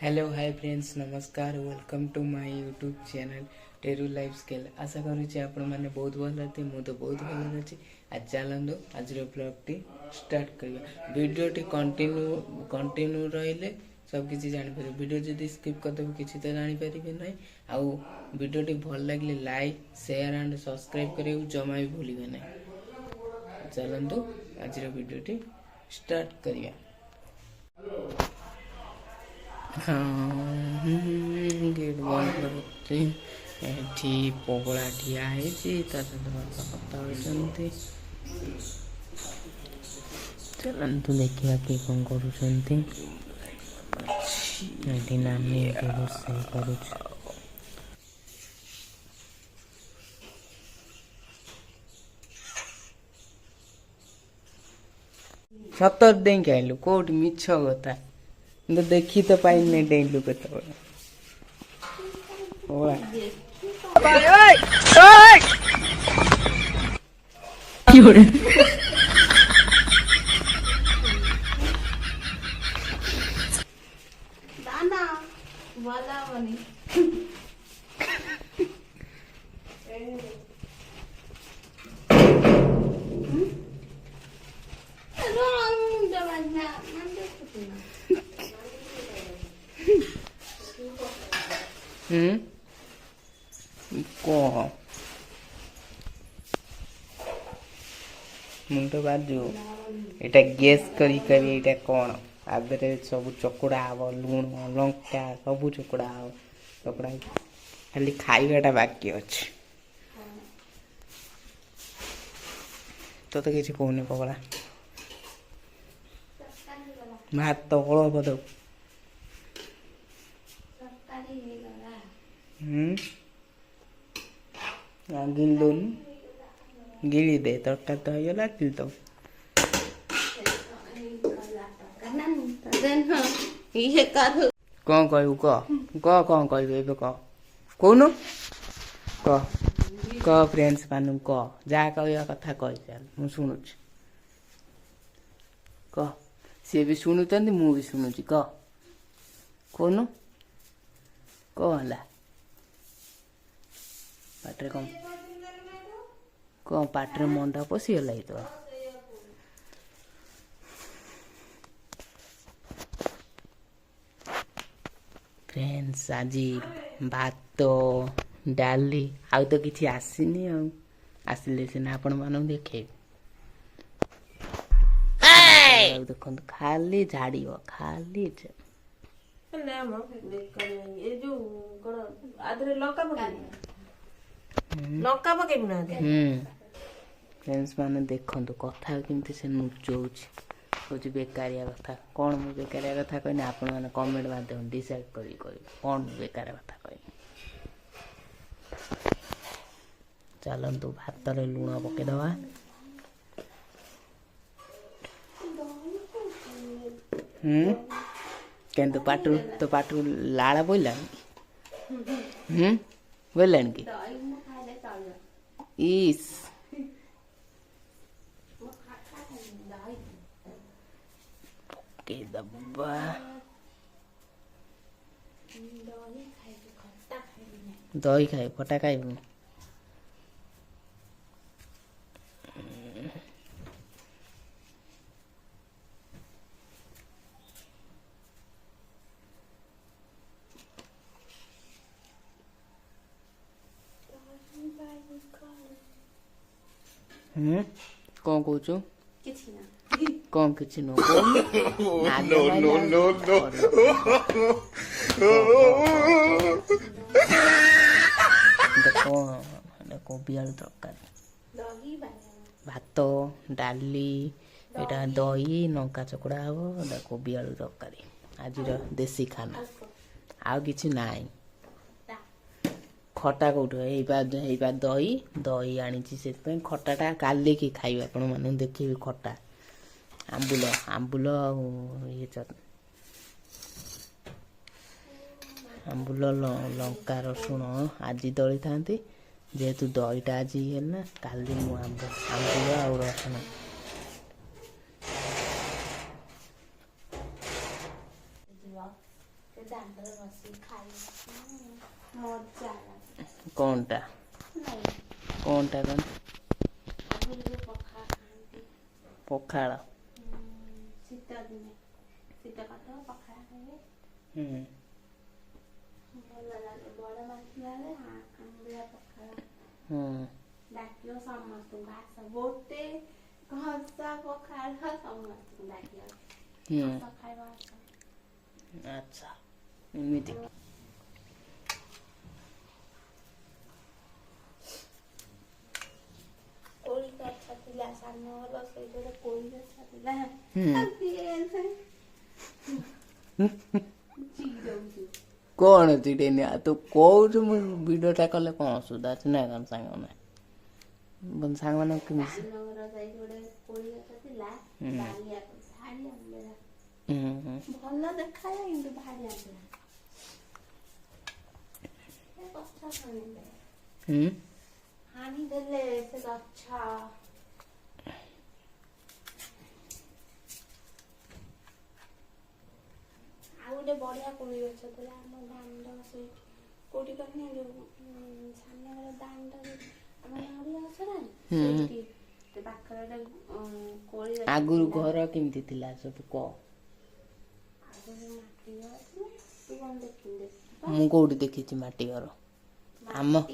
Hello hi friends नमस्कार welcome to my YouTube channel टेरू life scale आशा करुच्ची आपण मैंने बहुत भल थे मु तो बहुत भल अच्छी आज चलतु आज ब्लॉग स्टार्ट करवा वीडियो कंटिन्यू रही सबकि जापर वीडियो जब स्किप करदेव किसी तो जापर ना आउ वीडियो भल लगे लाइक शेयर एंड सब्सक्राइब करें जमा भी भूलिए ना। चलतु आज वीडियो स्टार्ट करवा। गेट बंद करते एठी पगला ठिया है कथा होती। चलतु देखा कि कौन कर नानी रोषे कर सतर दे आइलु कौट मिछ कथा तो देखी तो पाई नहीं डेलु केत मुंड बाजू एटा गैस करी कौन आगे सब चकुड़ा हम लुण लंका सब चकुड़ा हम चकुड़ा खाली खाइबाटा बाकी अच्छे तो किसी कहनी पगला भात तो हल बद गिलुन गिली दे तरकार तो होगा गिल तो कौन कहू कह कौन कहू कौन कह फ्रेंड्स मान कह जहाँ कह कथा कही चल मु शुणु कह सी भी शुणुच मु भी शुणुची कह कौन कहला पाटे कौन पाटे मंदा पशिगला तो फ्रेंड्स आज भात डाली आउ तो किसी आसीनी आसिले सीना आपण मान देखे देखो खाली झाड़ी खाली लंका पकेबी ना फ्रेंड्स माने देखंतु कथा केमती से नुचौछ होची बेकारिया कथा कौन मु बेकारिया कथा कहनी आपण माने कमेंट माध्यम डिसाइड करी कौन बेकारिया कथा कहनी। चलतु भात रे लुण पके दवा केंतु पाटू लाड़ा बोला बोलान की इस के दब्बा दही खाए खटा खाइबू कौन कहू कौन किसी नो कोबी आलू तरकारी भात डाली एटा दही लंका चकुड़ा हम कोबी आलू तरकारी आज देसी खाना आउ किसी नाई खटा कौट दही दही आनी से खटाटा काली कि खाइबा आपण माने देखिए खटा आंबुल आंबुल ये आंबुल लंका रसुण आज दली था जेहेतु दहीटा आज है ना काली मु आंबुल आ रसुण ଦାଣ୍ଡରେ ବସି ଖାଇ ମଜା ଲାଗେ କ'ଣଟା ନାଇଁ କ'ଣଟା କ'ଣ ଆଗରୁ ଯୋଉ ପଖାଳ ଖାଆନ୍ତି ପଖାଳ ଶୀତ ଦିନେ ଶୀତ କାଟ ପଖାଳ ଖାଇବେ ହୁଁ ଭଲ ଲାଗେ ବଡ଼ ମାଠିଆରେ ଆମ୍ବିଳା ପଖାଳ ହୁଁ ଡାକିବ ସମସ୍ତଙ୍କୁ ଆସ ଗୋଟେ ଘସା ପଖାଳ ସମସ୍ତଙ୍କୁ ଡାକିବ ହୁଁ ଆସ ଖାଇବା ଆସ ଆଚ୍ଛା ଏମିତି କୋଳି ଗଛ ଥିଲା ସାନ ଘର ସେଇଠି ଗୋଟେ କୋଳି ଗଛ ଥିଲା ଚିଡ଼ଉଛୁ କ'ଣ ଚିଡ଼େନି ଆଉ ତୁ କହୁଛୁ ମୁଁ ଭିଡ଼ିଓଟା କଲେ କ'ଣ ଅସୁବିଧା ଅଛି ନା କ'ଣ ସାଙ୍ଗମାନେ ସାଙ୍ଗମାନଙ୍କୁ କେମିତି ସାନ ଘର ସେଇଠି ଗୋଟେ କୋଳି ଗଛ ଥିଲା ଭାରି ଆମ୍ବିଳା ଭଲ ଦେଖାଯାଏ କିନ୍ତୁ ଭାରି ଆମ୍ବିଳା ସେ ଗଛ ହାଣିଦେଲେ ହାଣିଦେଲେ ସେ ଗଛ ଆଉ ଗୋଟେ ବଢିଆ କୋଳି ଗଛ ଥିଲା ଆମ ଦାଣ୍ଡ ସେଇଠି କୋଉଠି କହନି ଯୋଉ ସାନ ଘର ଦାଣ୍ଡରେ ଆମ ନଡ଼ିଆ ଗଛ ନାହିଁ ସେଇଠି ସେ ପାଖରେ ଗୋଟେ କୋଳି ଗଛ ଆଗରୁ ଥିଲା। ଘର କେମିତି ଥିଲା ସବୁ କହ ଆଗରୁ ମାଟି ଘର ଥିଲା ତୁ କଣ ଦେଖିନି ମୁଁ କୋଉଠି ଦେଖିଛି ମାଟି ଘର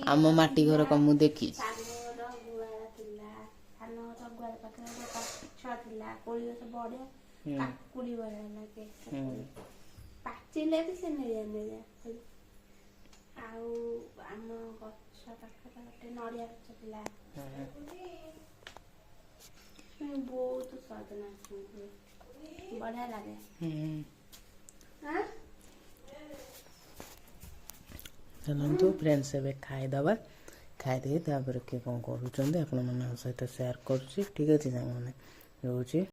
ଆମ ମାଟି ଘର କ'ଣ ମୁଁ ଦେଖିଛି ସାନ ଘର ଗୁହାଳ ଥିଲା ସାନ ଘର ଗୁହାଳ ପାଖରେ ଗୋଟେ ଗଛ ଥିଲା କୋଳି ଗଛ ବଢିଆ କାକୁଡି ଭଳିଆ ଲାଗେ ପାଚିଲେ ବି ସେ ନେଳିଆ ନେଳିଆ ଆଉ ଆମ ଗଛ ପାଖରେ ଗୋଟେ ନଡ଼ିଆ ଗଛ ଥିଲା ବହୁତ ସଜନା ଛୁଇଁ ବଢିଆ ଲାଗେ ଚାଲନ୍ତୁ ଫ୍ରେଣ୍ଡସ୍ ଏବେ ଖାଇଦେବା ଖାଇଦେଇ ତାପରେ କିଏ କ'ଣ କରୁଛନ୍ତି ଆପଣମାନଙ୍କ ସହିତ ସେୟାର କରୁଛି ଠିକ୍ ଅଛି ସାଙ୍ଗମାନେ ରହୁଛି